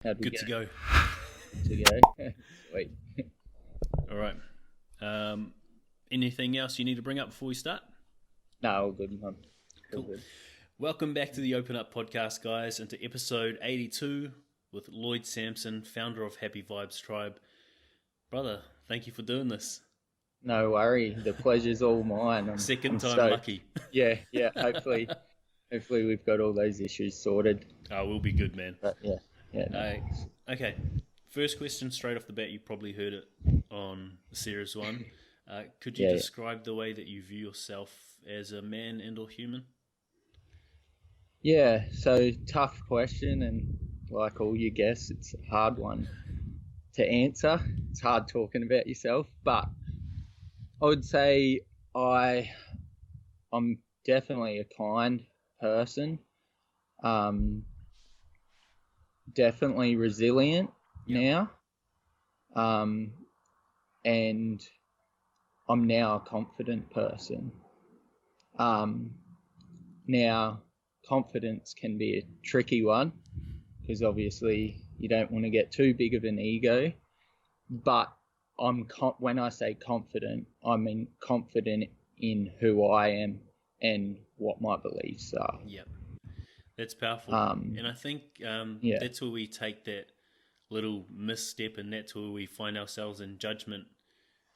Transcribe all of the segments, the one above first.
How'd we Good go? to go. To go. Sweet. All right. Anything else you need to bring up before we start? No, all good, man. All Cool. good. Welcome back to the Open Up podcast, guys, and to episode 82 with Lloyd Sampson, founder of Happy Vibes Tribe. Brother, thank you for doing this. No worry. The pleasure's all mine. Second I'm time stoked. lucky. Yeah. Hopefully we've got all those issues sorted. Oh, we'll be good, man. But yeah. No. Okay. First question straight off the bat. You probably heard it on Series 1. Could you describe the way that you view yourself as a man and or human? Yeah. So tough question, and like all you guess, it's a hard one to answer. It's hard talking about yourself, but I would say I'm definitely a kind person. Definitely resilient now. And I'm now a confident person. Now, confidence can be a tricky one because obviously you don't want to get too big of an ego. But when I say confident, I mean confident in who I am and what my beliefs are. Yep. That's powerful. And I think that's where we take that little misstep, and that's where we find ourselves in judgment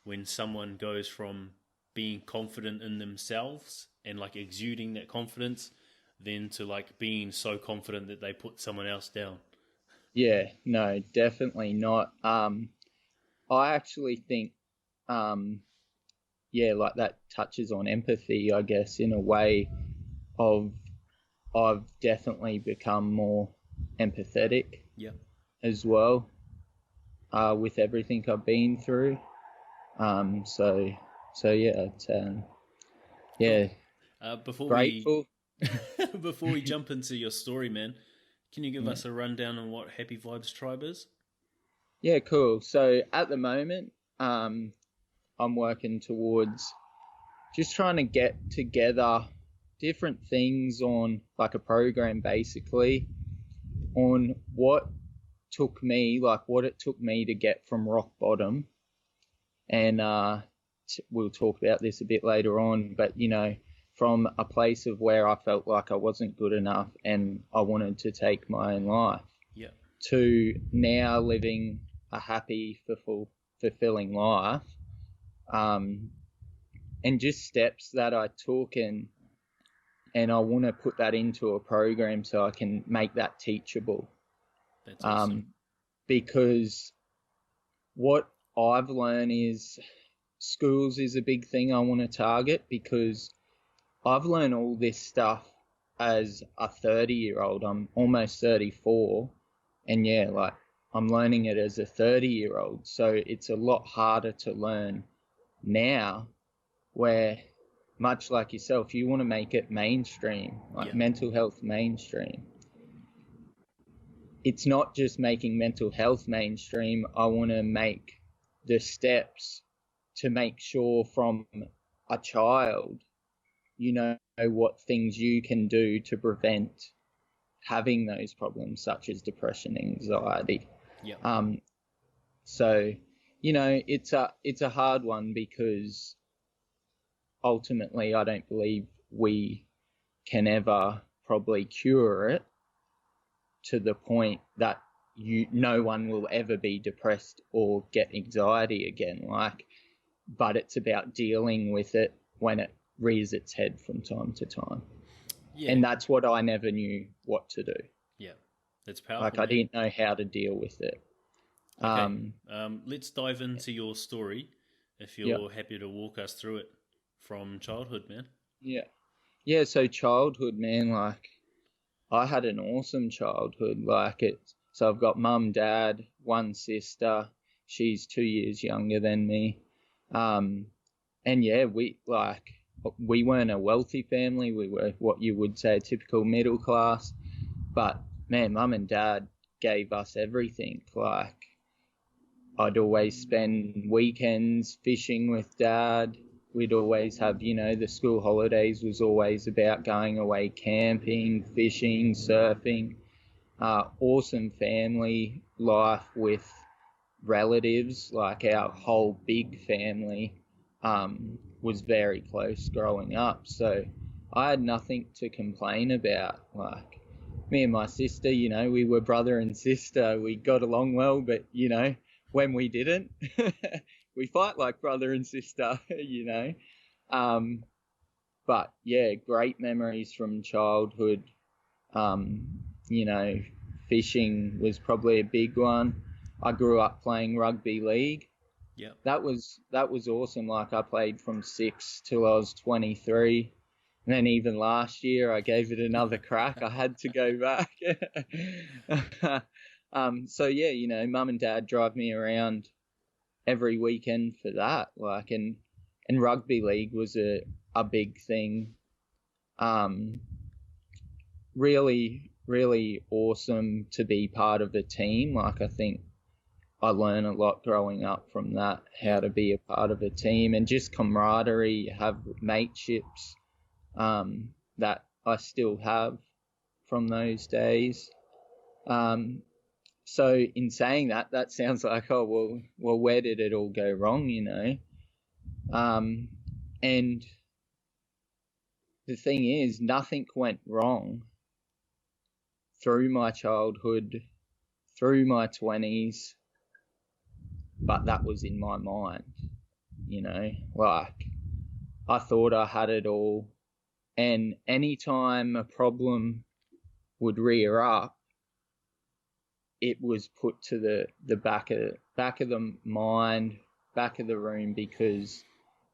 when someone goes from being confident in themselves and like exuding that confidence then to like being so confident that they put someone else down. Yeah, no, definitely not. I actually think, like that touches on empathy, I guess, in a way of I've definitely become more empathetic as well with everything I've been through. So yeah, it's, grateful. Before we jump into your story, man, can you give us a rundown on what Happy Vibes Tribe is? Yeah, cool. So at the moment, I'm working towards just trying to get together different things on like a program, basically, on what it took me to get from rock bottom. And we'll talk about this a bit later on, but from a place of where I felt like I wasn't good enough and I wanted to take my own life, to now living a happy, fulfilling life, and just steps that I took, and I want to put that into a program so I can make that teachable. That's awesome. Because what I've learned is schools is a big thing I want to target, because I've learned all this stuff as a 30-year-old. I'm almost 34, and I'm learning it as a 30-year-old. So it's a lot harder to learn now, where much like yourself, you want to make it mainstream, mental health mainstream. It's not just making mental health mainstream. I want to make the steps to make sure from a child, what things you can do to prevent having those problems such as depression, anxiety. So, it's a hard one, because ultimately I don't believe we can ever probably cure it to the point that no one will ever be depressed or get anxiety again, but it's about dealing with it when it rears its head from time to time. And that's what I never knew what to do. That's powerful. I didn't know how to deal with it. Okay. Let's dive into your story, if you're happy to walk us through it from childhood, man. So childhood, man, I had an awesome childhood. So I've got mum, dad, one sister. She's 2 years younger than me. And we weren't a wealthy family. We were what you would say a typical middle class. But man, mum and dad gave us everything. I'd always spend weekends fishing with dad. We'd always have, the school holidays was always about going away camping, fishing, surfing. awesome family life with relatives. Like our whole big family was very close growing up, so I had nothing to complain about. Like me and my sister, you know, we were brother and sister. We got along well, but you know, when we didn't, we fight like brother and sister, you know. But yeah, great memories from childhood. You know, fishing was probably a big one. I grew up playing rugby league. Yeah. That was awesome. Like I played from 6 till I was 23. And then even last year I gave it another crack. I had to go back. So yeah, you know, mum and dad drive me around every weekend for that. Like and rugby league was a big thing. Really awesome to be part of a team. Like I think I learned a lot growing up from that, how to be a part of a team and just camaraderie, have mateships that I still have from those days. So in saying that, that sounds like, oh, well, where did it all go wrong, you know? And the thing is, nothing went wrong through my childhood, through my 20s, but that was in my mind, you know? Like, I thought I had it all, and anytime a problem would rear up, it was put to the back of the mind, back of the room, because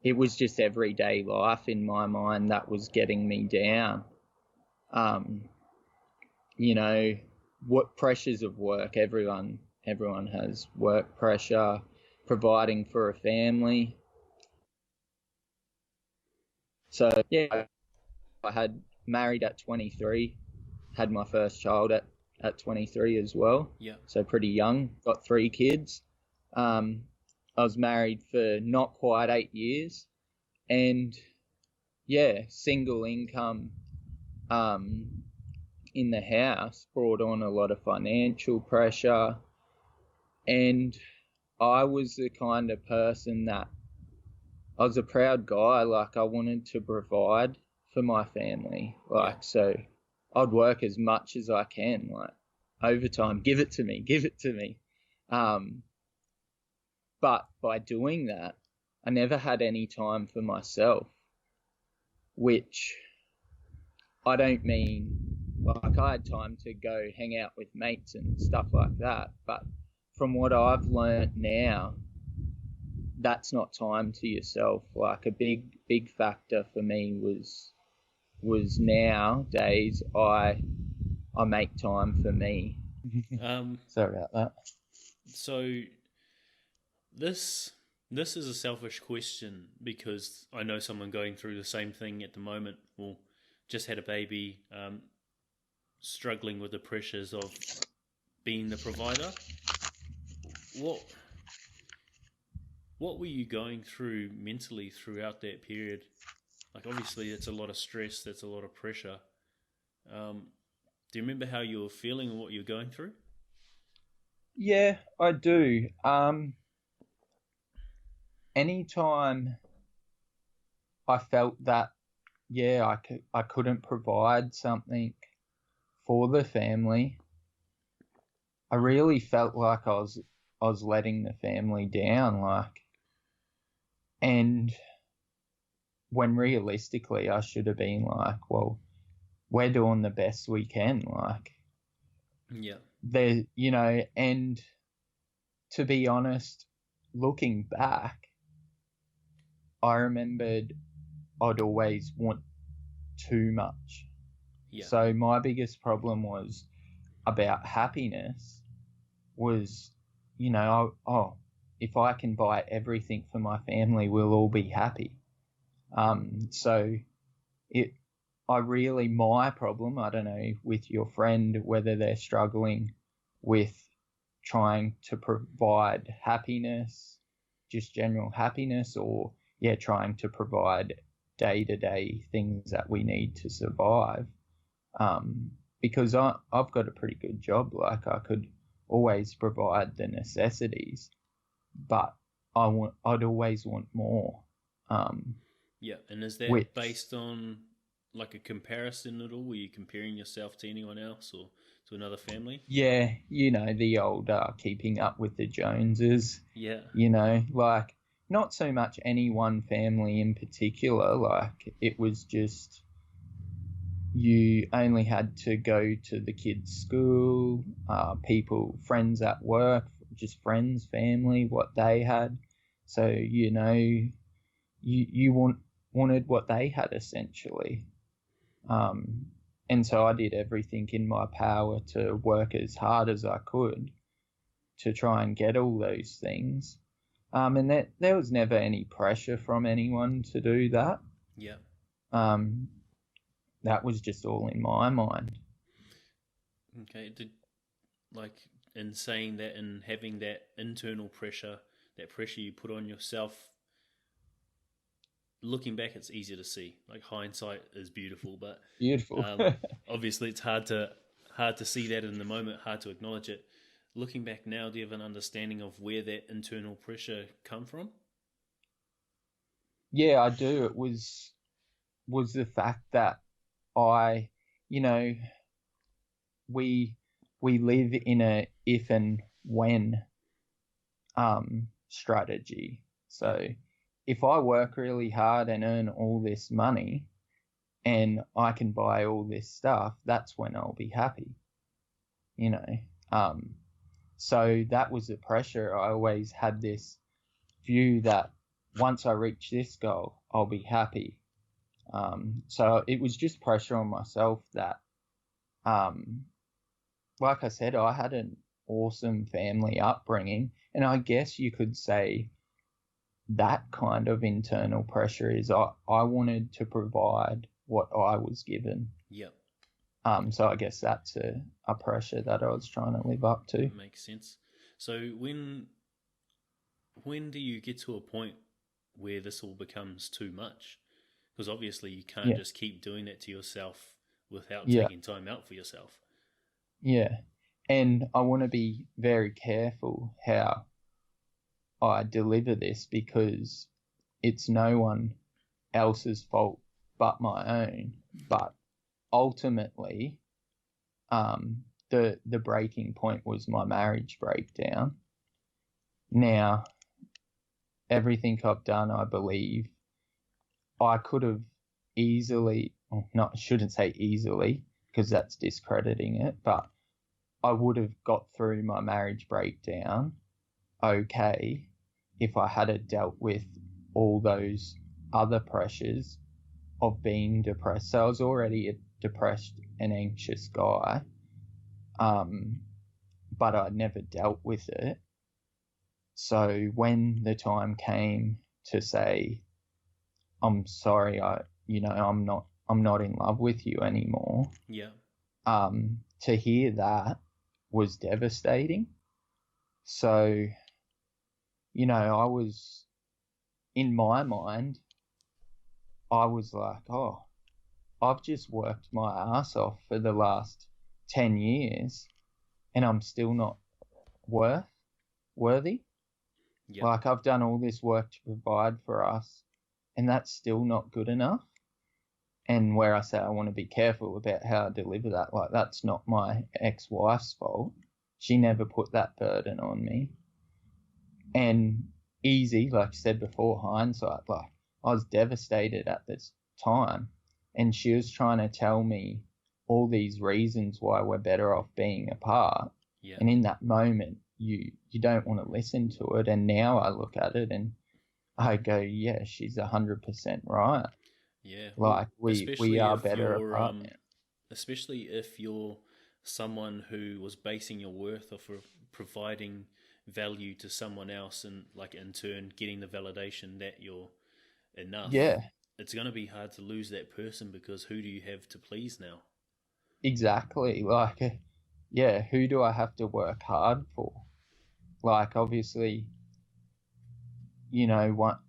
it was just everyday life in my mind that was getting me down. You know, what pressures of work, everyone has work pressure, providing for a family. So yeah, I had married at 23, had my first child at 23 as well. Yeah. So pretty young, got 3 kids. I was married for not quite 8 years, and yeah, single income in the house brought on a lot of financial pressure, and I was the kind of person that I was a proud guy. Like I wanted to provide for my family. Like, yeah. So I'd work as much as I can, like overtime, give it to me. But by doing that, I never had any time for myself, which I don't mean like I had time to go hang out with mates and stuff like that. But from what I've learned now, that's not time to yourself. Like a big factor for me was nowadays I make time for me. Sorry about that. So this is a selfish question because I know someone going through the same thing at the moment. Well, just had a baby, struggling with the pressures of being the provider. What were you going through mentally throughout that period? Like obviously it's a lot of stress, that's a lot of pressure. Do you remember how you were feeling and what you were going through? Yeah, I do. Anytime I felt that, yeah, I couldn't provide something for the family, I really felt like I was letting the family down, like, and when realistically I should have been like, well, we're doing the best we can, like, yeah, there, you know. And to be honest, looking back, I remembered I'd always want too much. Yeah. So my biggest problem was about happiness was, you know, if I can buy everything for my family, we'll all be happy. So my problem, I don't know with your friend, whether they're struggling with trying to provide happiness, just general happiness, or trying to provide day-to-day things that we need to survive. because I've got a pretty good job. Like, I could always provide the necessities, but I'd always want more. Yeah, and is that Which, based on like a comparison at all? Were you comparing yourself to anyone else or to another family? yeah, the old keeping up with the Joneses. Yeah. Like, not so much any one family in particular. Like, it was just you only had to go to the kids' school, friends at work, just friends, family, what they had. So, you wanted what they had, essentially. And so I did everything in my power to work as hard as I could to try and get all those things. And there was never any pressure from anyone to do that. Yeah. That was just all in my mind. Okay. In saying that and having that internal pressure, that pressure you put on yourself, looking back, it's easier to see. Like, hindsight is beautiful, but beautiful. Obviously it's hard to see that in the moment, hard to acknowledge it. Looking back now, do you have an understanding of where that internal pressure come from? Yeah, I do. It was the fact that I, we live in a if and when strategy. So if I work really hard and earn all this money and I can buy all this stuff, that's when I'll be happy. So that was the pressure. I always had this view that once I reach this goal, I'll be happy. So it was just pressure on myself that, like I said, I had an awesome family upbringing, and I guess you could say that kind of internal pressure is I wanted to provide what I was given. Yep. So I guess that's a pressure that I was trying to live up to. That makes sense. So when do you get to a point where this all becomes too much? Because obviously you can't just keep doing that to yourself without taking time out for yourself. Yeah. And I want to be very careful how I deliver this, because it's no one else's fault but my own. But ultimately, the breaking point was my marriage breakdown. Now, everything I've done, I believe, I could have easily, I shouldn't say easily, because that's discrediting it, but I would have got through my marriage breakdown okay if I had dealt with all those other pressures of being depressed. So I was already a depressed and anxious guy, but I never dealt with it. So when the time came to say, I'm sorry, I'm not in love with you anymore. Yeah. To hear that was devastating. So, I was, in my mind, I was like, oh, I've just worked my ass off for the last 10 years and I'm still not worthy. Yep. Like, I've done all this work to provide for us and that's still not good enough. And where I say I want to be careful about how I deliver that, like, that's not my ex-wife's fault. She never put that burden on me. And easy, like I said before, hindsight, like, I was devastated at this time. And she was trying to tell me all these reasons why we're better off being apart. Yeah. And in that moment, you don't want to listen to it. And now I look at it and I go, yeah, she's 100% right. Yeah. Like, we are better apart now. Especially if you're someone who was basing your worth off of providing value to someone else and, like, in turn getting the validation that you're enough. Yeah. It's going to be hard to lose that person, because who do you have to please now? Exactly. Like, yeah, who do I have to work hard for? Like, obviously,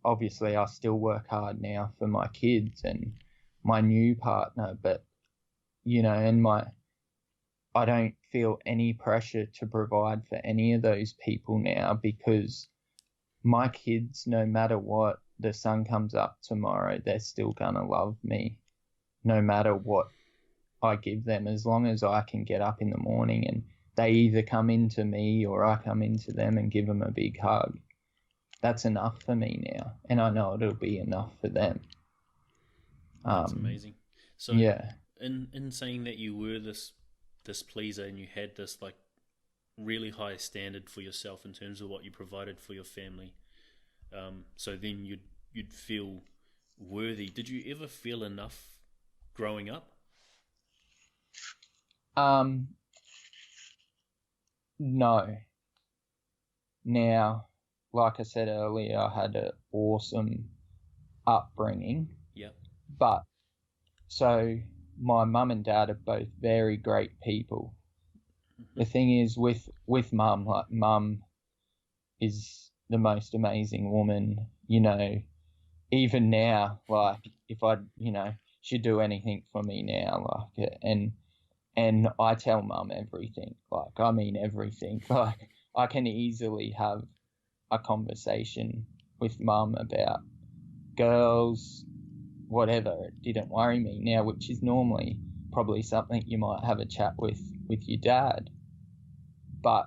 obviously I still work hard now for my kids and my new partner, but, and I don't feel any pressure to provide for any of those people now, because my kids, no matter what, the sun comes up tomorrow, they're still going to love me no matter what I give them, as long as I can get up in the morning and they either come into me or I come into them and give them a big hug. That's enough for me now, and I know it'll be enough for them. That's amazing. So yeah, in saying that you were this pleaser and you had this like really high standard for yourself in terms of what you provided for your family, so then you'd feel worthy. Did you ever feel enough growing up? No. Now, like I said earlier, I had an awesome upbringing. Yep. But so my mum and dad are both very great people. Mm-hmm. The thing is with mum, like mum is the most amazing woman, even now, like if I, she'd do anything for me now, like, and I tell mum everything, like, I mean everything, like I can easily have a conversation with mum about girls, whatever. It didn't worry me now, which is normally probably something you might have a chat with your dad. But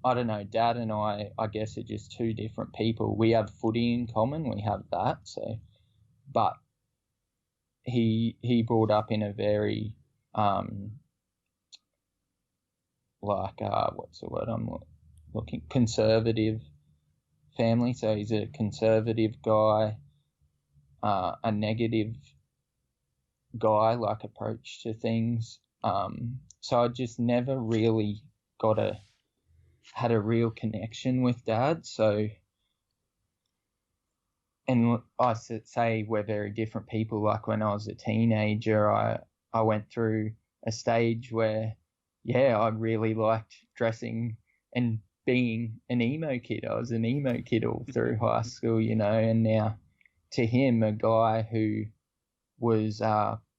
I don't know, Dad and I guess, are just two different people. We have footy in common, we have that. So, but he brought up in a very what's the word I'm looking, conservative family. So he's a conservative guy, a negative guy, like, approach to things. So I just never really had a real connection with Dad. So, and I say we're very different people. Like when I was a teenager, I went through a stage where, I really liked dressing and being an emo kid. I was an emo kid all through high school, and now to him, a guy who was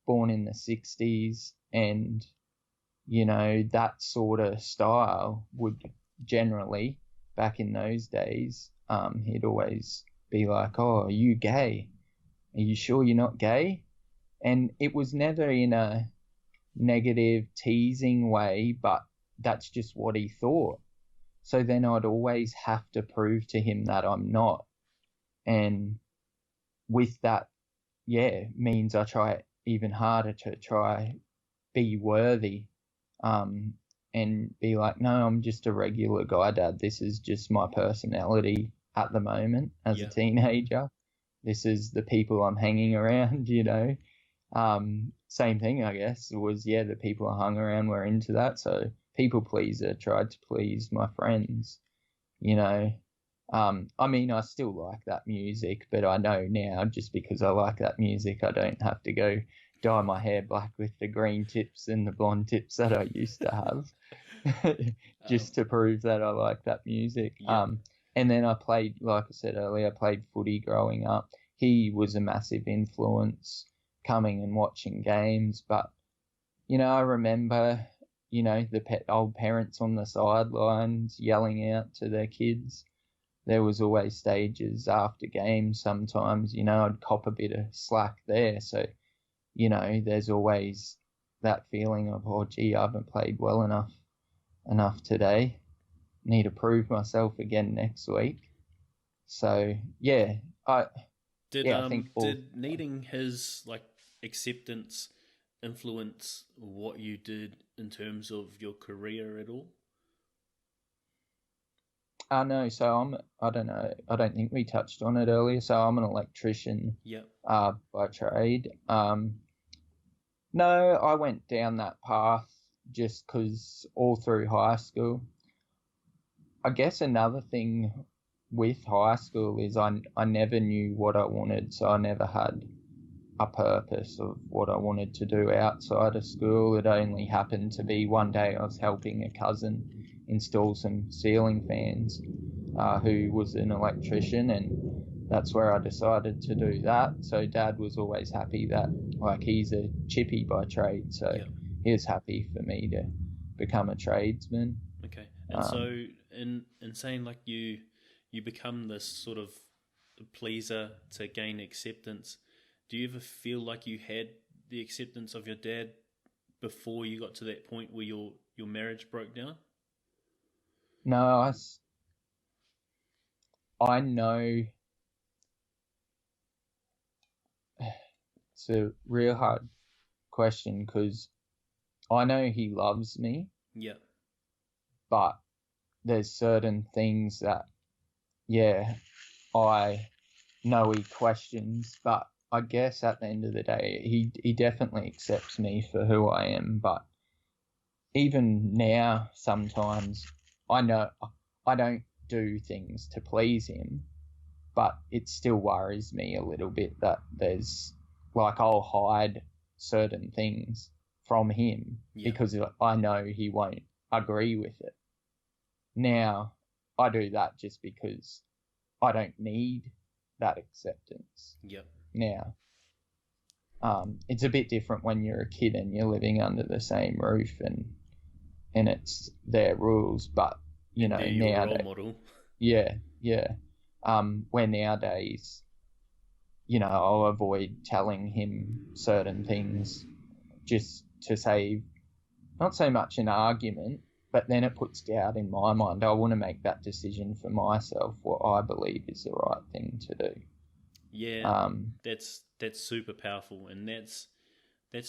born in the 60s and, that sort of style would generally, back in those days, he'd always be like, "Oh, are you gay? Are you sure you're not gay?" And it was never in a negative, teasing way, but that's just what he thought. So then I'd always have to prove to him that I'm not. And with that, means I try even harder to try be worthy, and be like, no, I'm just a regular guy, Dad. This is just my personality at the moment as a teenager. This is the people I'm hanging around, Same thing, I guess, was, the people I hung around were into that. So people pleaser, tried to please my friends, I mean, I still like that music, but I know now, just because I like that music, I don't have to go dye my hair black with the green tips and the blonde tips that I used to have, just to prove that I like that music. And then I played, like I said earlier, I played footy growing up. He was a massive influence, coming and watching games. But, I remember, the old parents on the sidelines yelling out to their kids. There was always stages after games sometimes, I'd cop a bit of slack there. So, there's always that feeling of, oh, gee, I haven't played well enough today. Need to prove myself again next week. So, I think did needing his acceptance influence what you did in terms of your career at all? No, so I don't know, I don't think we touched on it earlier, so I'm an electrician by trade. No, I went down that path just because all through high school. I guess another thing with high school is I never knew what I wanted, so I never had a purpose of what I wanted to do outside of school. It only happened to be one day I was helping a cousin install some ceiling fans, who was an electrician, and that's where I decided to do that. So Dad was always happy that, he's a chippy by trade, so he was happy for me become a tradesman. Okay. And so in saying like you become this sort of pleaser to gain acceptance, do you ever feel like you had the acceptance of your dad before you got to that point where your marriage broke down? No, I know it's a real hard question because I know he loves me. Yeah. But there's certain things that, yeah, I know he questions, but I guess at the end of the day, he definitely accepts me for who I am. But even now, sometimes I know I don't do things to please him, but it still worries me a little bit that there's like I'll hide certain things from him because I know he won't agree with it. Now, I do that just because I don't need that acceptance. Yep. Now, it's a bit different when you're a kid and you're living under the same roof and it's their rules. But you know, now role model. Yeah. Where nowadays, you know, I'll avoid telling him certain things just to save not so much an argument, but then it puts doubt in my mind. I want to make that decision for myself, what I believe is the right thing to do. Yeah, that's super powerful, and that's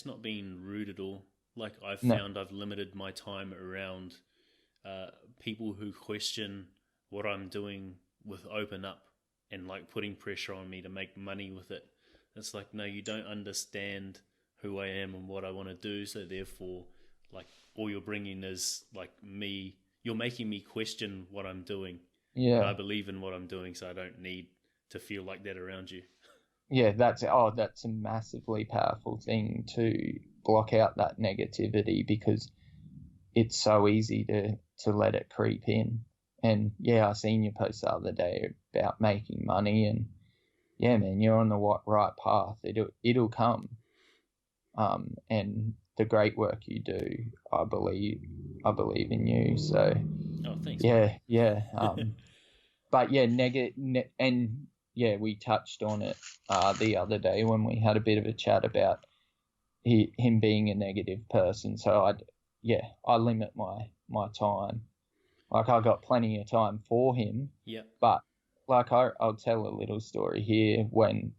not being rude at all. Like I've found I've limited my time around people who question what I'm doing with open up and like putting pressure on me to make money with it. It's like, no, you don't understand who I am and what I want to do, so therefore, like, all you're bringing is like me. You're making me question what I'm doing. Yeah, but I believe in what I'm doing, so I don't need to feel like that around you. Yeah, that's a massively powerful thing to block out that negativity because it's so easy to let it creep in. And yeah, I seen your post the other day about making money, and yeah, man, you're on the right path. It'll come. And the great work you do, I believe in you. So, oh, thanks. Yeah. But yeah, and yeah, we touched on it the other day when we had a bit of a chat about him being a negative person. So I limit my time. Like I got plenty of time for him. Yeah. But like I'll tell a little story here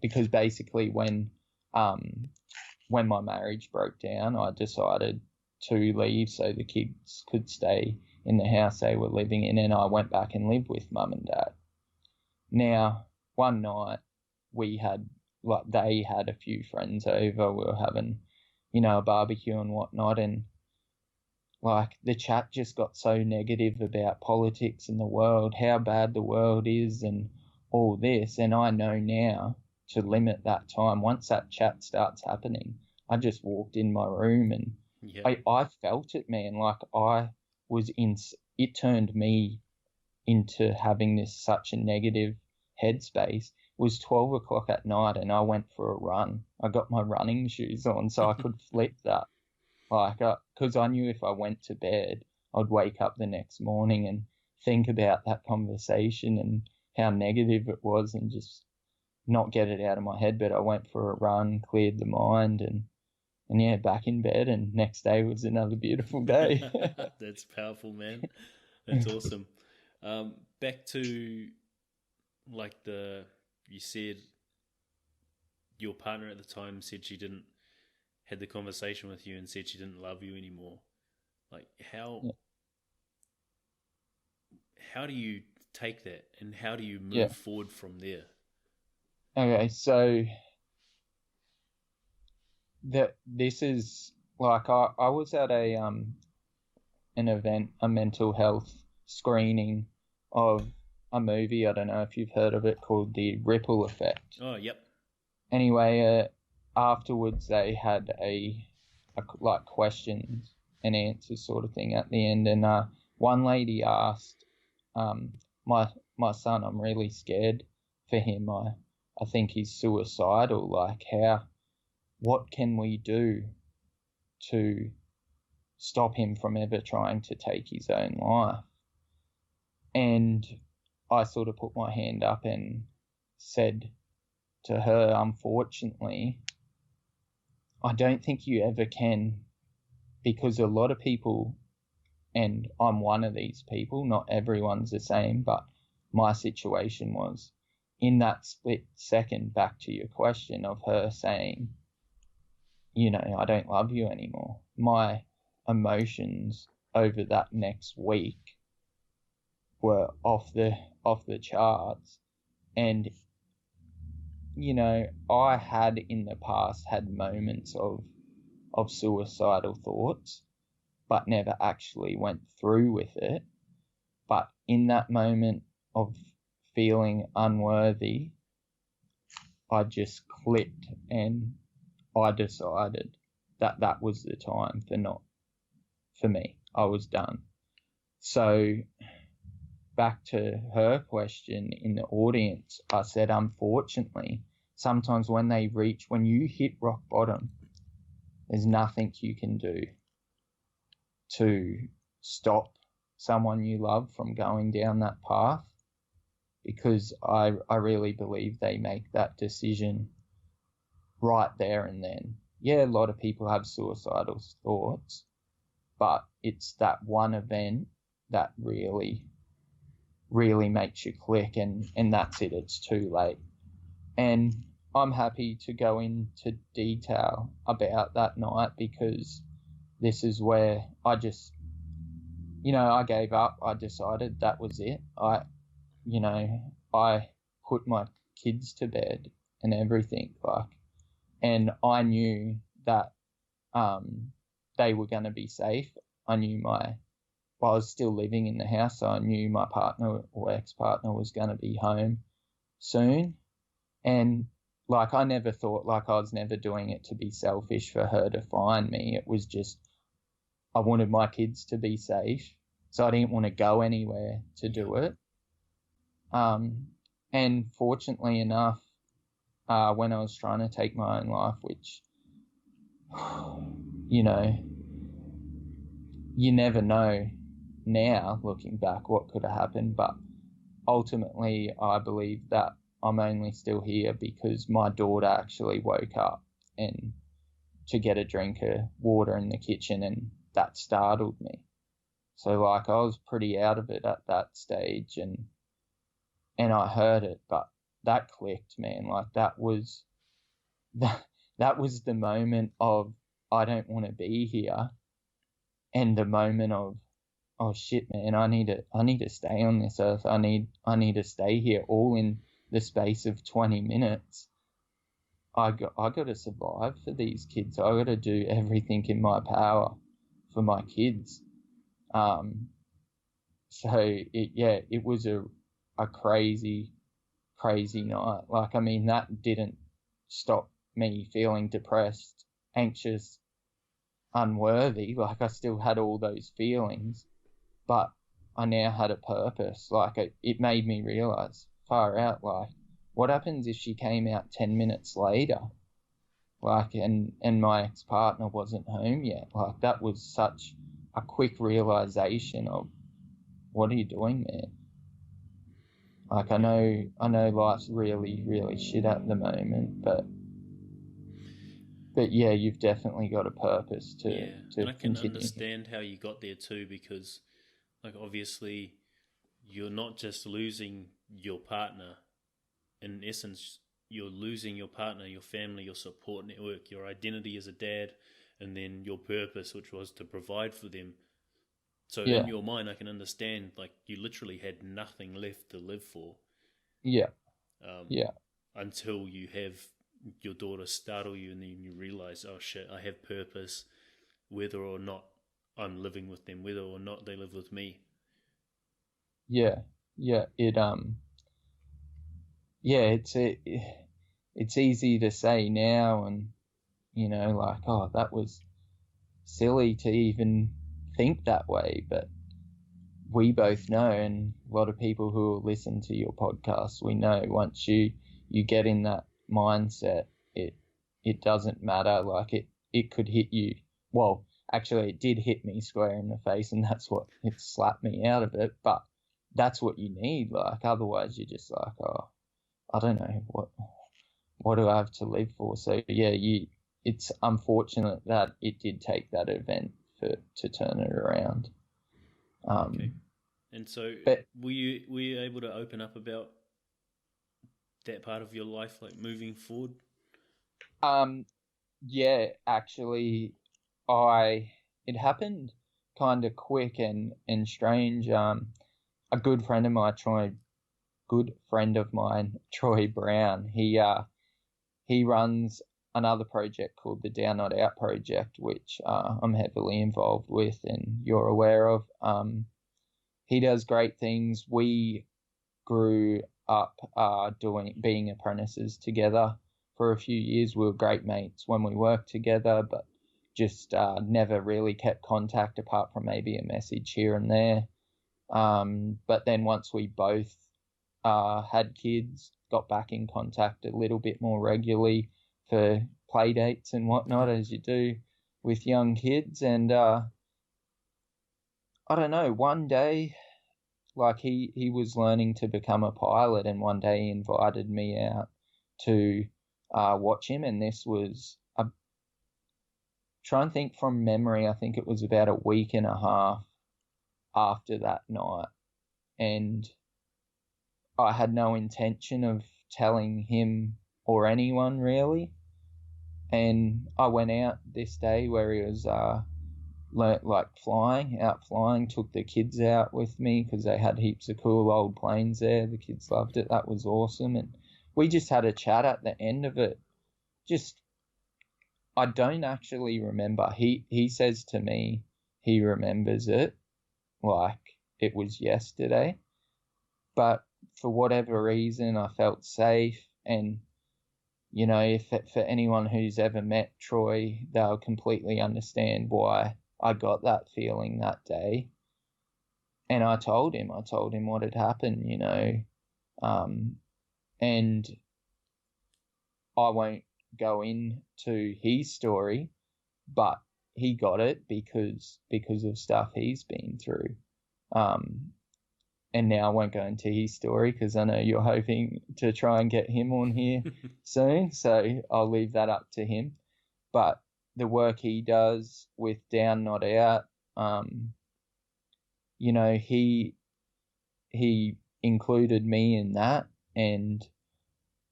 because basically when my marriage broke down, I decided to leave so the kids could stay in the house they were living in, and I went back and lived with mum and dad. Now, one night they had a few friends over. We were having, a barbecue and whatnot, and like the chat just got so negative about politics and the world, how bad the world is and all this. And I know now to limit that time. Once that chat starts happening, I just walked in my room and I felt it, man. Like it turned me into having such a negative headspace. It was 12 o'clock at night and I went for a run. I got my running shoes on so I could flip that. Like, because I knew if I went to bed, I'd wake up the next morning and think about that conversation and how negative it was and just not get it out of my head. But I went for a run, cleared the mind, and yeah, back in bed. And next day was another beautiful day. That's powerful, man. That's awesome. Back to like you said your partner at the time said she had the conversation with you and said she didn't love you anymore. Like how do you take that and how do you move forward from there? Okay, so this is like I was at an event, a mental health screening of a movie. I don't know if you've heard of it, called The Ripple Effect. Oh, yep. Anyway, afterwards they had a like questions and answers sort of thing at the end, and one lady asked, my son, I'm really scared for him. I think he's suicidal. Like what can we do to stop him from ever trying to take his own life. And I sort of put my hand up and said to her, unfortunately, I don't think you ever can, because a lot of people, and I'm one of these people, not everyone's the same, but my situation was in that split second, back to your question of her saying, you know, I don't love you anymore. My emotions over that next week were off the charts. And, you know, I had in the past had moments of suicidal thoughts, but never actually went through with it. But in that moment of feeling unworthy, I just clicked and I decided that that was the time for me. I was done. So back to her question in the audience, I said, unfortunately, sometimes when you hit rock bottom, there's nothing you can do to stop someone you love from going down that path, because I really believe they make that decision right there and then. Yeah, a lot of people have suicidal thoughts, but it's that one event that really makes you click, and that's it. It's too late. And I'm happy to go into detail about that night, because this is where I just, you know, I gave up. I decided that was it. I put my kids to bed and everything, and I knew that they were going to be safe. I knew I was still living in the house, so I knew my partner or ex-partner was going to be home soon. And I never thought, I was never doing it to be selfish for her to find me. It was just, I wanted my kids to be safe, so I didn't want to go anywhere to do it. And fortunately enough, when I was trying to take my own life, which, you know, you never know now looking back what could have happened, but ultimately I believe that I'm only still here because my daughter actually woke up and to get a drink of water in the kitchen, and that startled me. So I was pretty out of it at that stage, and I heard it, but that clicked, man. That was the moment of, I don't want to be here, and the moment of, oh shit, man, I need to stay on this earth. I need to stay here, all in the space of 20 minutes. I got to survive for these kids. I got to do everything in my power for my kids. So it was a crazy night. That didn't stop me feeling depressed, anxious, unworthy. I still had all those feelings, but I now had a purpose. It made me realize, far out, what happens if she came out 10 minutes later, and my ex-partner wasn't home yet? That was such a quick realization of, what are you doing, man? I know life's really, really shit at the moment, but yeah, you've definitely got a purpose to and I can continue. understand how you got there too, because obviously you're not just losing your partner. In essence, you're losing your partner, your family, your support network, your identity as a dad, and then your purpose, which was to provide for them. So in your mind, I can understand, you literally had nothing left to live for. Yeah. Until you have your daughter startle you, and then you realize, oh shit, I have purpose, whether or not I'm living with them, whether or not they live with me. Yeah. It's easy to say now, and oh, that was silly to even think that way, but we both know, and a lot of people who will listen to your podcast, we know, once you get in that mindset, it doesn't matter. It could hit you. Well, actually it did hit me square in the face, and that's what it slapped me out of it. But that's what you need. Like, otherwise you're just like, oh, I don't know, what do I have to live for? So yeah, it's unfortunate that it did take that event to turn it around. Okay. And so, but were you able to open up about that part of your life, like moving forward? Yeah, actually, it happened kind of quick and strange. A good friend of mine, Troy Brown, he runs another project called the Down Not Out project, which I'm heavily involved with, and you're aware of. He does great things. We grew up being apprentices together for a few years. We were great mates when we worked together, but just never really kept contact apart from maybe a message here and there. But then once we both had kids, got back in contact a little bit more regularly for play dates and whatnot, as you do with young kids. And I don't know, one day, like he was learning to become a pilot, and one day he invited me out to watch him, and this was try and think from memory, I think it was about a week and a half after that night, and I had no intention of telling him or anyone really. And I went out this day where he was flying, took the kids out with me because they had heaps of cool old planes there. The kids loved it. That was awesome. And we just had a chat at the end of it. I don't actually remember. He says to me he remembers it like it was yesterday. But for whatever reason, I felt safe. And, you know, if for anyone who's ever met Troy, they'll completely understand why I got that feeling that day. And I told him what had happened, you know. And I won't go into his story, but he got it because of stuff he's been through. And now I won't go into his story because I know you're hoping to try and get him on here soon, so I'll leave that up to him. But the work he does with Down Not Out, you know, he included me in that, and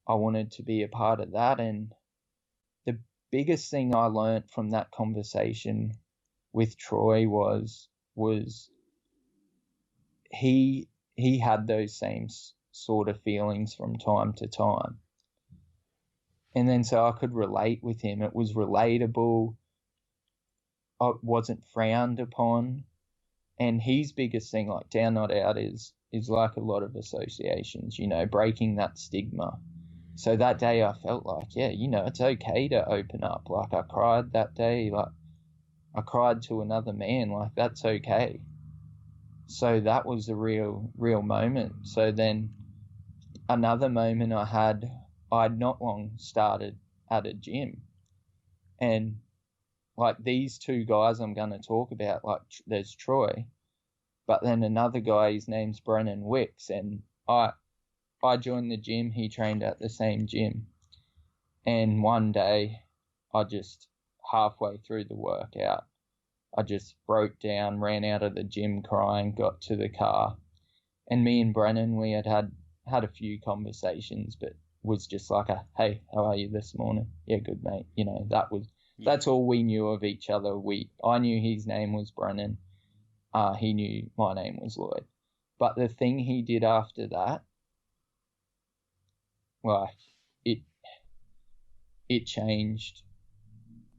I wanted to be a part of that. And the biggest thing I learnt from that conversation with Troy was he had those same sort of feelings from time to time. And then so I could relate with him. It was relatable. It wasn't frowned upon. And his biggest thing, like Down Not Out, is like a lot of associations, you know, breaking that stigma. So that day I felt like, yeah, you know, it's okay to open up. Like, I cried that day. Like, I cried to another man. Like, that's okay. So that was a real moment. So then another moment I'd not long started at a gym. And like these two guys I'm going to talk about, like there's Troy, but then another guy, his name's Brennan Wicks, and I joined the gym, he trained at the same gym. And one day I just, halfway through the workout, I just broke down, ran out of the gym crying, got to the car. And me and Brennan, we had a few conversations, but was just like hey, how are you this morning? Yeah, good, mate. You know, that's all we knew of each other. I knew his name was Brennan. He knew my name was Lloyd. But the thing he did after that, like, it changed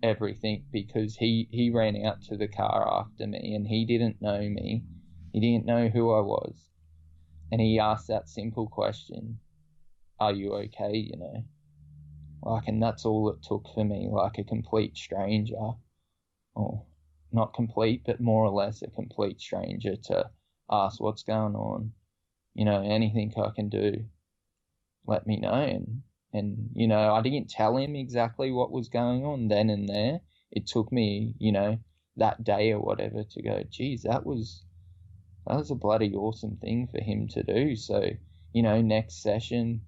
everything, because he ran out to the car after me, and he didn't know me. He didn't know who I was. And he asked that simple question, are you okay, you know? Like, and that's all it took for me, like a complete stranger, or not complete, but more or less a complete stranger, to ask what's going on. You know, anything I can do, let me know. And you know, I didn't tell him exactly what was going on then and there. It took me, you know, that day or whatever to go, geez, that was a bloody awesome thing for him to do. So, next session,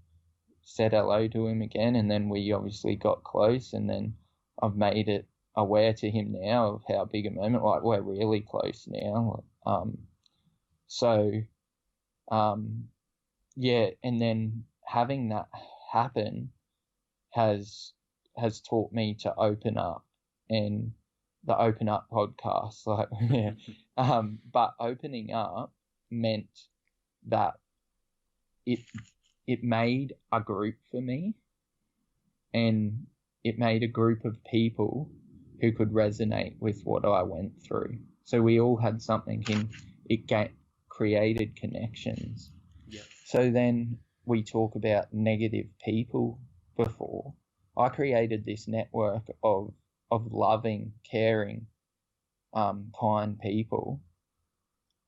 said hello to him again, and then we obviously got close, and then I've made it aware to him now of how big a moment, like we're really close now. Yeah, and then having that happen has taught me to open up, and the Open Up podcast, like, yeah. But opening up meant that it made a group for me, and it made a group of people who could resonate with what I went through. So we all had something in it, created connections. Yeah. So then we talk about negative people before. I created this network of loving, caring, kind people,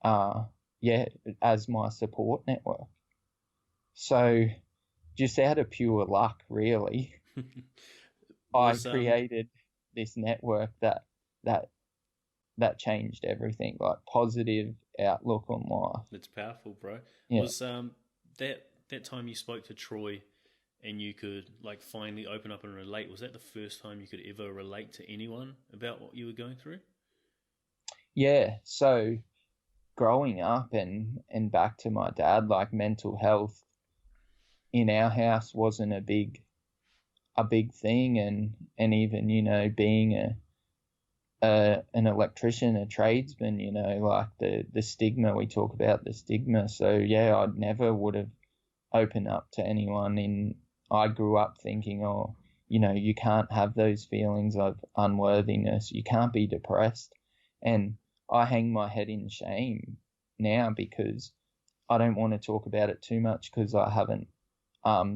as my support network. So just out of pure luck, really, I created this network that changed everything, like positive outlook on life. That's powerful, bro. Yeah. Was that time you spoke to Troy and you could like finally open up and relate, was that the first time you could ever relate to anyone about what you were going through? Yeah, so growing up and back to my dad, like mental health in our house wasn't a big thing, and even being an electrician, a tradesman, like the stigma, we talk about the stigma. So yeah, I never would have opened up to anyone. I grew up thinking, you can't have those feelings of unworthiness, you can't be depressed, and I hang my head in shame now because I don't want to talk about it too much, because I haven't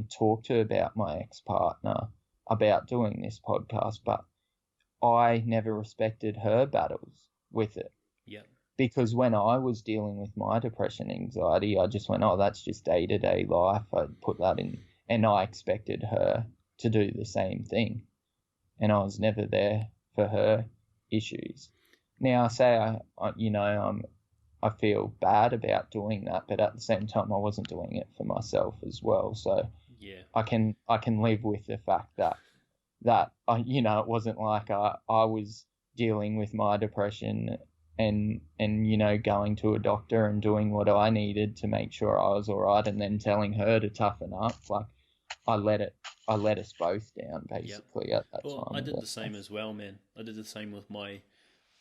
talked to about my ex-partner about doing this podcast, but I never respected her battles with it. Yeah. Because when I was dealing with my depression, anxiety, I just went, that's just day-to-day life. I'd put that in, and I expected her to do the same thing. And I was never there for her issues. Now, I say I feel bad about doing that, but at the same time, I wasn't doing it for myself as well. So yeah, I can live with the fact that it wasn't like I was dealing with my depression and going to a doctor and doing what I needed to make sure I was all right, and then telling her to toughen up. Like I let us both down basically at that time. I did the same as well, man. I did the same with my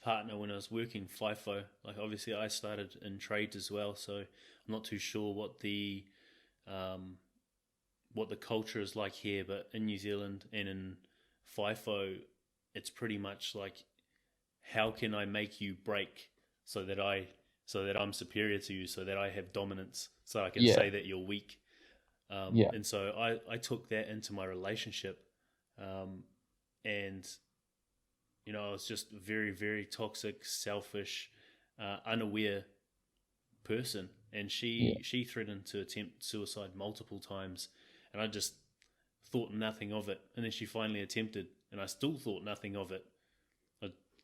partner when I was working FIFO. Like obviously I started in trades as well, so I'm not too sure what the culture is like here, but in New Zealand and in FIFO, it's pretty much like, how can I make you break so that I'm superior to you, so that I have dominance, so I can say that you're weak. And so I took that into my relationship, and I was just a very, very toxic, selfish, unaware person, and she threatened to attempt suicide multiple times, and I just thought nothing of it. And then she finally attempted, and I still thought nothing of it.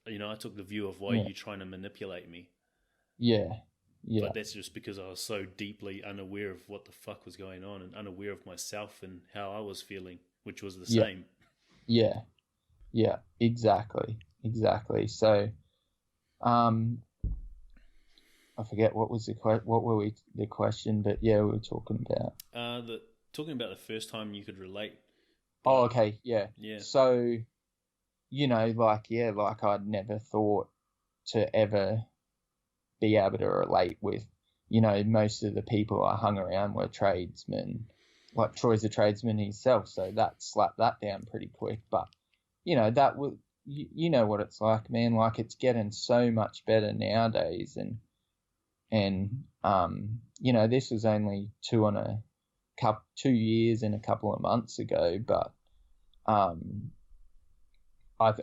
I took the view of, why are you trying to manipulate me? Yeah. But that's just because I was so deeply unaware of what the fuck was going on, and unaware of myself and how I was feeling, which was the same. Yeah, exactly. So, I forget what was the question, but yeah, we were talking about the first time you could relate. Oh, okay, yeah. So, like I'd never thought to ever be able to relate with, most of the people I hung around were tradesmen. Like Troy's a tradesman himself, so that slapped that down pretty quick. But, that was, what it's like, man. Like it's getting so much better nowadays, and this was only 2 years and a couple of months ago, but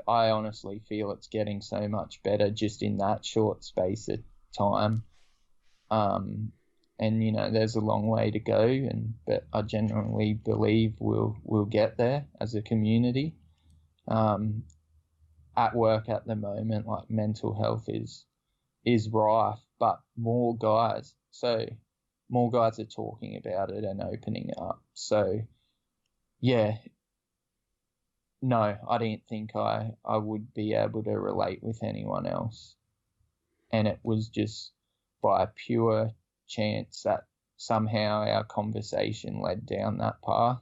I honestly feel it's getting so much better just in that short space of time. And there's a long way to go, but I genuinely believe we'll get there as a community. at work at the moment, like mental health is rife, but more guys are talking about it and opening up. So yeah, no, I didn't think I would be able to relate with anyone else. And it was just by pure chance that somehow our conversation led down that path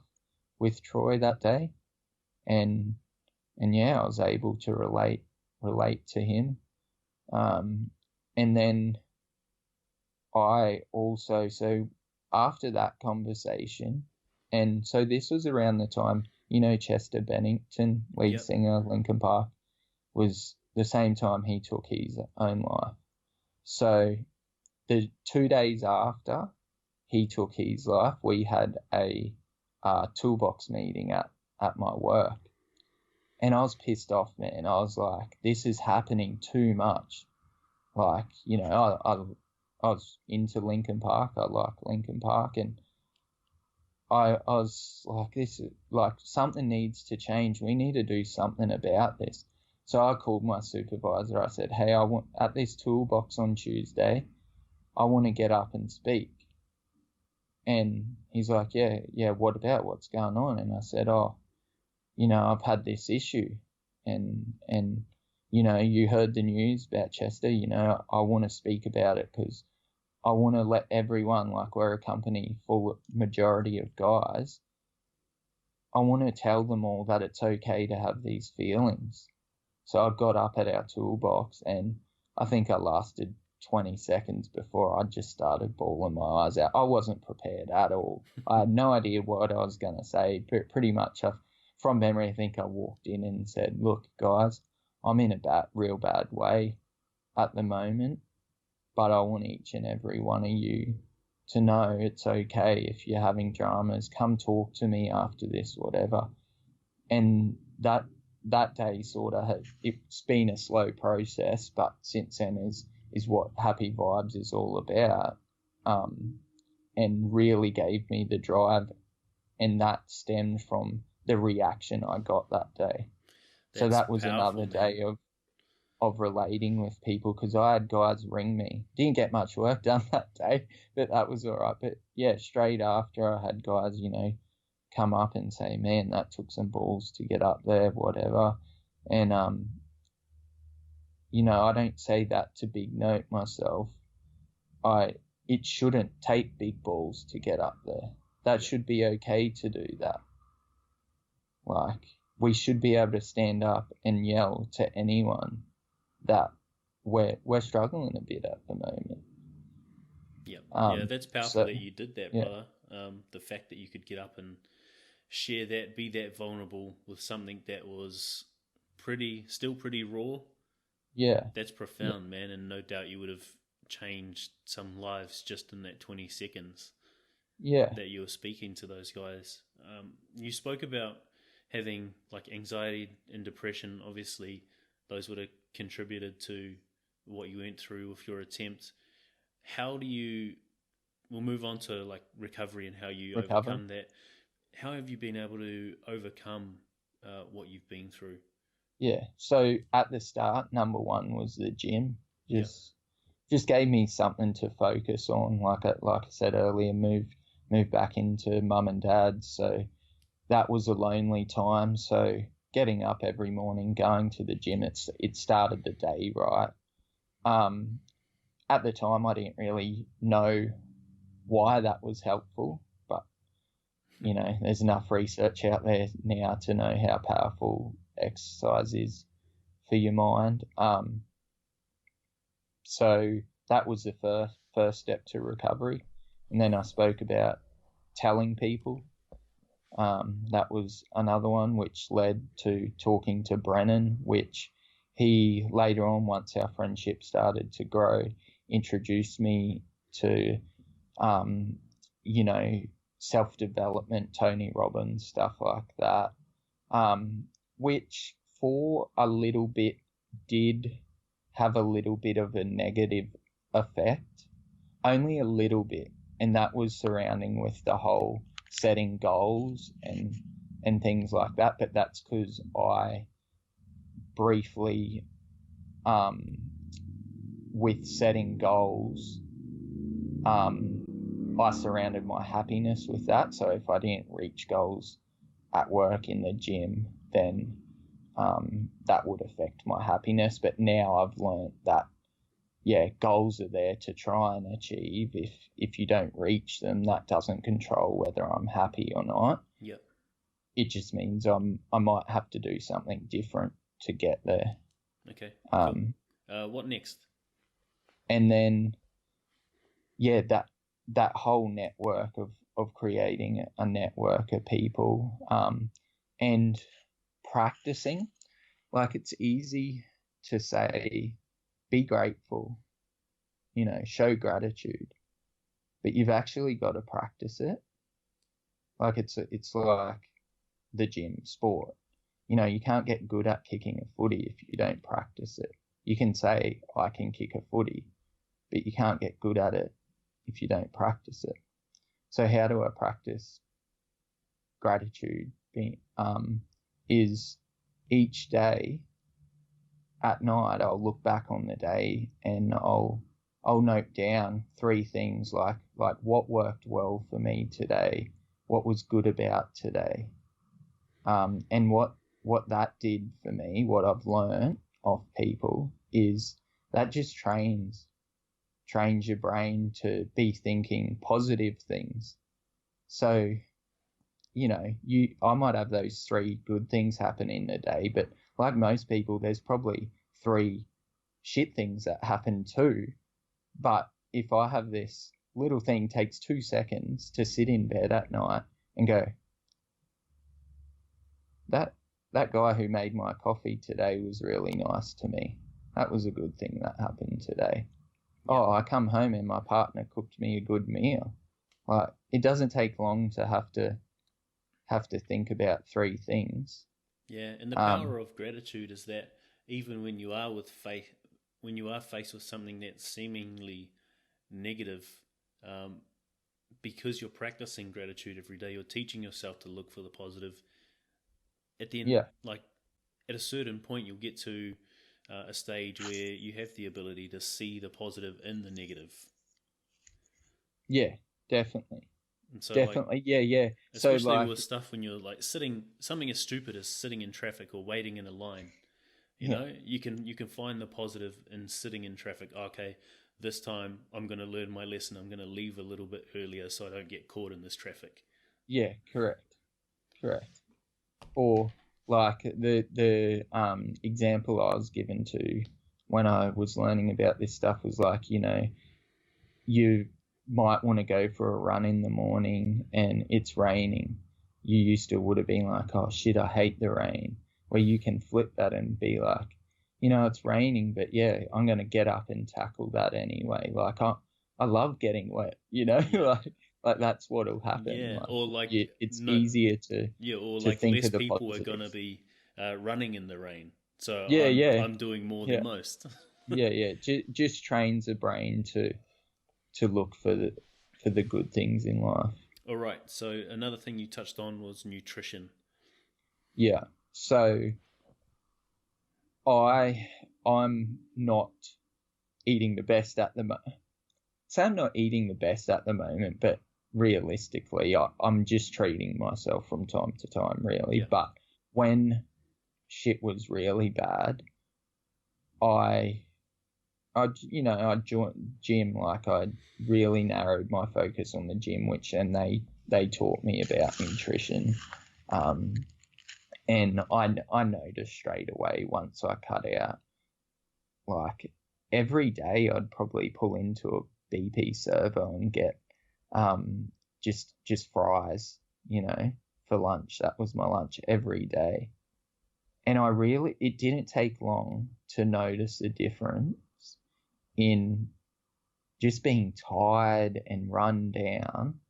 with Troy that day. And yeah, I was able to relate to him. And then I also, so after that conversation, and so this was around the time, Chester Bennington, lead singer, Linkin Park, was the same time he took his own life. So the 2 days after he took his life, we had a toolbox meeting at my work. And I was pissed off, man. I was like, this is happening too much. Like, I was into Linkin Park. I like Linkin Park. And I was like, this is like, something needs to change. We need to do something about this. So I called my supervisor. I said, hey, I want at this toolbox on Tuesday, I want to get up and speak. And he's like, yeah, what about? What's going on? And I said, I've had this issue and you heard the news about Chester, I want to speak about it because I want to let everyone, like we're a company full of majority of guys, I want to tell them all that it's okay to have these feelings. So I got up at our toolbox and I think I lasted 20 seconds before I just started bawling my eyes out. I wasn't prepared at all. I had no idea what I was going to say, but pretty much from memory, I think I walked in and said, look, guys, I'm in a real bad way at the moment, but I want each and every one of you to know it's okay if you're having dramas. Come talk to me after this, whatever. And that day sort of it's been a slow process, but since then is what Happy Vibes is all about, and really gave me the drive, and that stemmed from the reaction I got that day. So that was another day of relating with people, because I had guys ring me. Didn't get much work done that day, but that was all right. But yeah, straight after I had guys, come up and say, man, that took some balls to get up there, whatever. And, I don't say that to big note myself. It shouldn't take big balls to get up there. That should be okay to do that. Like, we should be able to stand up and yell to anyone that we're struggling a bit at the moment. Yeah, that's powerful that you did that, brother. The fact that you could get up and share that, be that vulnerable with something that was still pretty raw. Yeah. That's profound, man, and no doubt you would have changed some lives just in that 20 seconds. Yeah. That you were speaking to those guys. You spoke about having like anxiety and depression. Obviously, those would have contributed to what you went through with your attempt. We'll move on to like recovery and how you overcome that. How have you been able to overcome what you've been through? Yeah. So at the start, number one was the gym. Just gave me something to focus on. Like I said earlier, moved back into mum and dad. So that was a lonely time. So getting up every morning, going to the gym, it started the day right. At the time, I didn't really know why that was helpful, but there's enough research out there now to know how powerful exercise is for your mind. So that was the first step to recovery. And then I spoke about telling people. That was another one, which led to talking to Brennan, which he later on, once our friendship started to grow, introduced me to, self-development, Tony Robbins, stuff like that, which for a little bit did have a little bit of a negative effect, only a little bit, and that was surrounding with the whole setting goals and things like that. But that's because I briefly with setting goals, I surrounded my happiness with that. So if I didn't reach goals at work, in the gym, then that would affect my happiness. But now I've learned that, yeah, goals are there to try and achieve. If you don't reach them, that doesn't control whether I'm happy or not. Yep. It just means I might have to do something different to get there. Okay. Cool. What next? And then, yeah, that whole network of creating a network of people, and practicing. Like, it's easy to say, be grateful, show gratitude, but you've actually got to practice it. Like, it's like the gym, sport. You can't get good at kicking a footy if you don't practice it. You can say, I can kick a footy, but you can't get good at it if you don't practice it. So how do I practice gratitude? Is each day at night I'll look back on the day and I'll note down 3 things, like what worked well for me today, what was good about today, and what that did for me, what I've learned off people, is that just trains your brain to be thinking positive things. So, I might have those 3 good things happen in a day, but like most people, there's probably 3 shit things that happen too. But if I have this little thing, takes 2 seconds to sit in bed at night and go, that guy who made my coffee today was really nice to me. That was a good thing that happened today. Yeah. Oh, I come home and my partner cooked me a good meal. Like, it doesn't take long to have to think about 3 things. Yeah, and the power of gratitude is that even when you are faced with something that's seemingly negative, because you're practicing gratitude every day, you're teaching yourself to look for the positive. At the end, like at a certain point, you'll get to a stage where you have the ability to see the positive in the negative. Yeah, definitely. And so, definitely, yeah. Especially with stuff when you're like sitting, something as stupid as sitting in traffic or waiting in a line. You know, you can find the positive in sitting in traffic. Okay, this time I'm going to learn my lesson. I'm going to leave a little bit earlier so I don't get caught in this traffic. Yeah, correct. Or like the example I was given to when I was learning about this stuff was like, you might want to go for a run in the morning and it's raining. You would have been like, oh shit, I hate the rain. Where you can flip that and be like, it's raining, but yeah, I'm going to get up and tackle that anyway. Like, I love getting wet, like that's what'll happen. Yeah, like, or like it's easier to or to like think less of the people positives. are going to be running in the rain. So I'm doing more than most. yeah. Just trains the brain to look for the good things in life. All right. So another thing you touched on was nutrition. Yeah. So I'm not eating the best at the moment. So I'm not eating the best at the moment, but realistically, I'm just treating myself from time to time, really. Yeah. But when shit was really bad, I joined gym. Like, I really narrowed my focus on the gym, and they taught me about nutrition. And I noticed straight away once I cut out, like, every day I'd probably pull into a BP servo and get just fries, for lunch. That was my lunch every day. And it didn't take long to notice the difference in just being tired and run down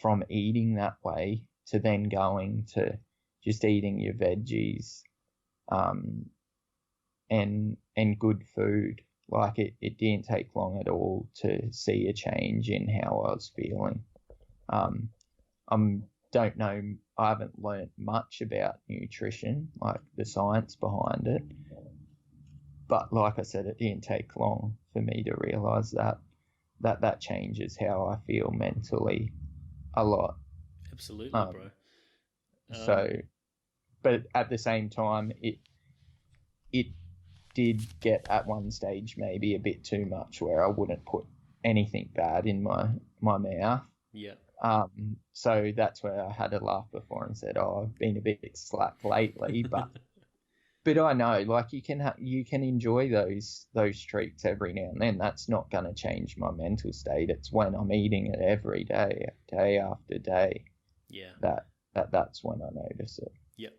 from eating that way to then going to just eating your veggies, and good food. Like, it didn't take long at all to see a change in how I was feeling. I'm don't know, I haven't learnt much about nutrition, like the science behind it. But like I said, it didn't take long for me to realise that changes how I feel mentally a lot. Absolutely, bro. So, but at the same time, it did get at one stage maybe a bit too much where I wouldn't put anything bad in my mouth. Yeah. So that's where I had to laugh before and said, "Oh, I've been a bit slack lately," but but I know, like, you can enjoy those treats every now and then. That's not going to change my mental state. It's when I'm eating it every day, day after day. Yeah. That's when I notice it. Yep.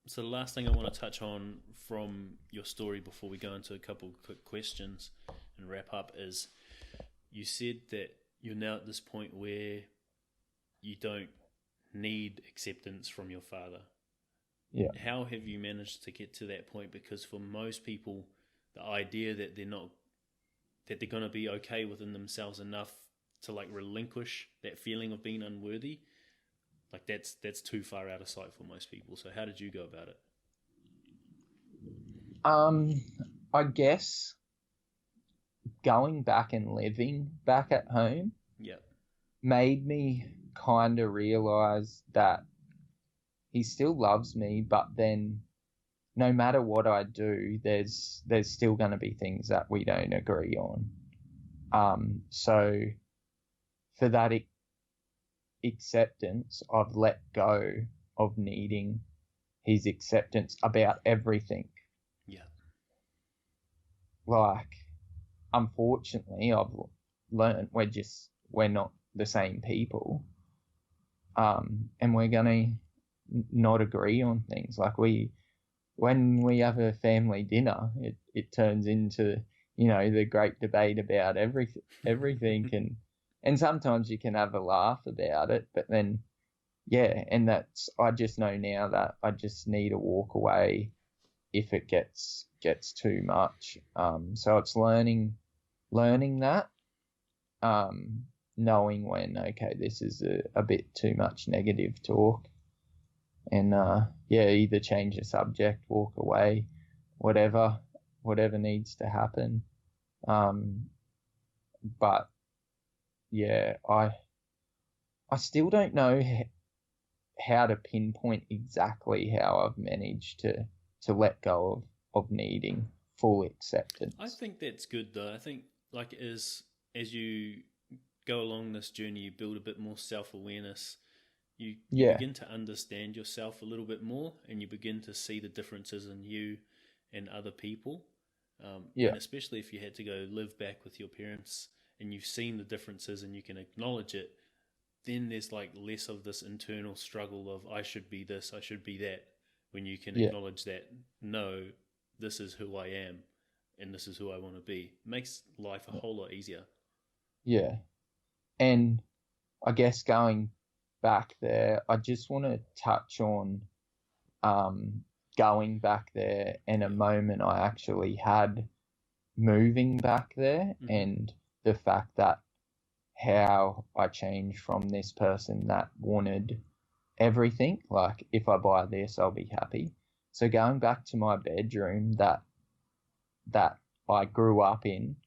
So the last thing I want to touch on from your story before we go into a couple of quick questions and wrap up is you said that you're now at this point where you don't need acceptance from your father. Yeah. How have you managed to get to that point? Because for most people, the idea that they're going to be okay within themselves enough to like relinquish that feeling of being unworthy, like that's too far out of sight for most people. So how did you go about it? I guess going back and living back at home made me kind of realize that he still loves me, but then no matter what I do, there's still going to be things that we don't agree on. So for that acceptance, I've let go of needing his acceptance about everything. Yeah. Like, unfortunately, I've learned we're not the same people. And we're going to not agree on things. Like, when we have a family dinner, it turns into, the great debate about everything. And sometimes you can have a laugh about it, but then, and I just know now that I just need to walk away if it gets too much. So it's learning that, knowing when, okay, this is a bit too much negative talk, and either change the subject, walk away, whatever needs to happen. But I still don't know how to pinpoint exactly how I've managed to let go of needing full acceptance. I think that's good though. I think like as you go along this journey, you build a bit more self-awareness. You begin to understand yourself a little bit more, and you begin to see the differences in you and other people. And especially if you had to go live back with your parents and you've seen the differences and you can acknowledge it, then there's like less of this internal struggle of I should be this, I should be that, when you can acknowledge that, no, this is who I am and this is who I want to be. It makes life a whole lot easier. Yeah. And I guess going back there, I just want to touch on going back there and a moment I actually had moving back there, and the fact that how I changed from this person that wanted everything, like if I buy this, I'll be happy. So going back to my bedroom that I grew up in,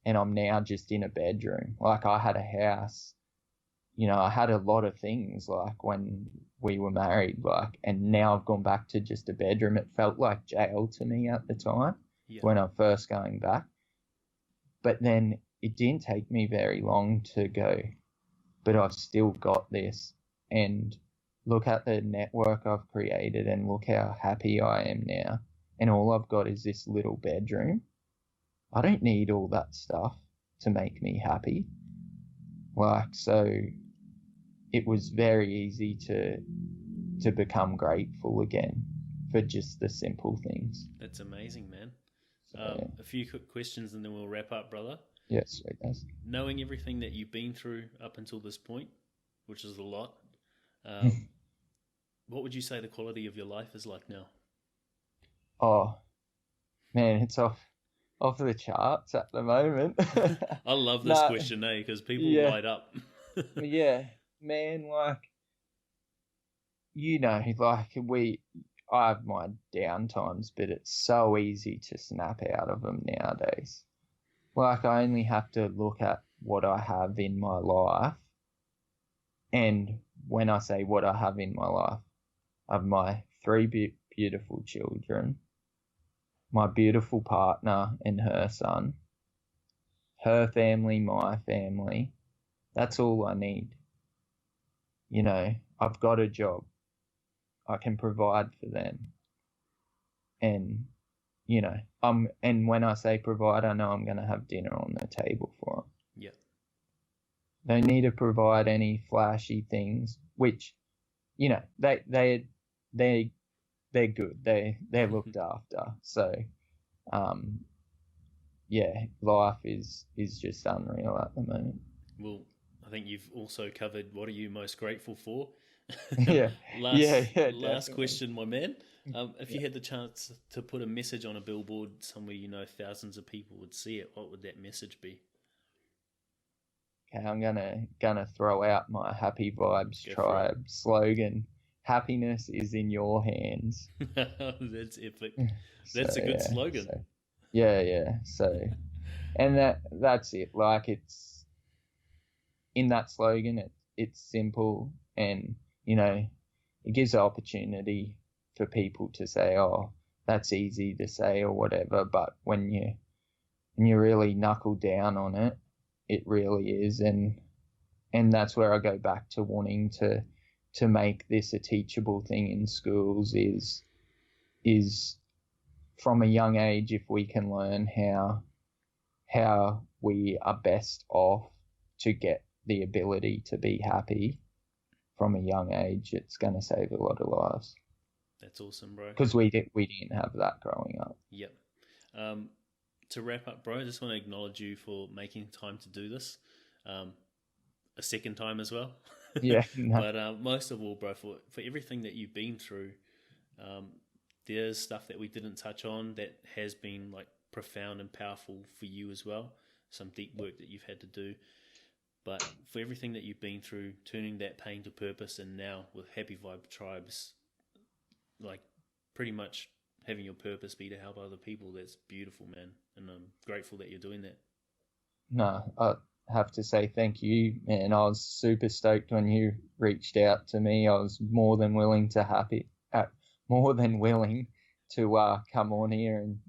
and I'm now just in a bedroom. Like, I had a house, I had a lot of things like when we were married, like, and now I've gone back to just a bedroom. It felt like jail to me at the time when I'm first going back. But then it didn't take me very long to go, but I've still got this, and look at the network I've created and look how happy I am now. And all I've got is this little bedroom. I don't need all that stuff to make me happy. Like, so it was very easy to become grateful again for just the simple things. That's amazing, man. A few quick questions and then we'll wrap up, brother. Yes, sweet as. Knowing everything that you've been through up until this point, which is a lot, what would you say the quality of your life is like now? Oh, man, it's off the charts at the moment. I love this question, because people light up. Yeah, man, like, like I have my down times, but it's so easy to snap out of them nowadays. Like, I only have to look at what I have in my life. And when I say what I have in my life, I have my 3 beautiful children, my beautiful partner and her son, her family, my family. That's all I need. I've got a job. I can provide for them. And, and when I say provide, I know I'm going to have dinner on the table for them. Yeah. Don't need to provide any flashy things, which, they're good. They're looked after. So, life is just unreal at the moment. Well, I think you've also covered what are you most grateful for. Last question, my man. If you had the chance to put a message on a billboard somewhere thousands of people would see it, what would that message be? Okay, I'm gonna throw out my Happy Vibes Tribe slogan. Happiness is in your hands. That's epic. That's a good slogan. So, and that's it. Like, it's in that slogan. It's simple, and it gives the opportunity for people to say, "Oh, that's easy to say," or whatever. But when you really knuckle down on it, it really is, and that's where I go back to wanting to make this a teachable thing in schools. Is from a young age, if we can learn how we are best off to get the ability to be happy from a young age, it's going to save a lot of lives. That's awesome, bro. Because we didn't have that growing up. Yep. To wrap up, bro, I just want to acknowledge you for making time to do this. A second time as well. Yeah. No. But most of all, bro, for everything that you've been through, there's stuff that we didn't touch on that has been like profound and powerful for you as well. Some deep work that you've had to do. But for everything that you've been through, turning that pain to purpose, and now with Happy Vibe Tribes, like pretty much having your purpose be to help other people, that's beautiful, man. And I'm grateful that you're doing that. No, I have to say thank you, man. I was super stoked when you reached out to me. I was more than willing to come on here and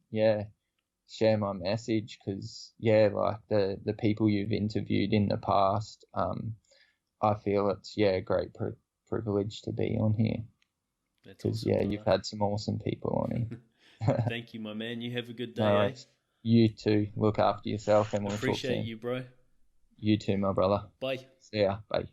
share my message, because like the people you've interviewed in the past, I feel it's a great privilege to be on here. That's awesome, you've had some awesome people on here. Thank you, my man. You have a good day. You too. Look after yourself, and we'll appreciate talk soon. you, bro. You too, my brother. Bye. See ya. Bye.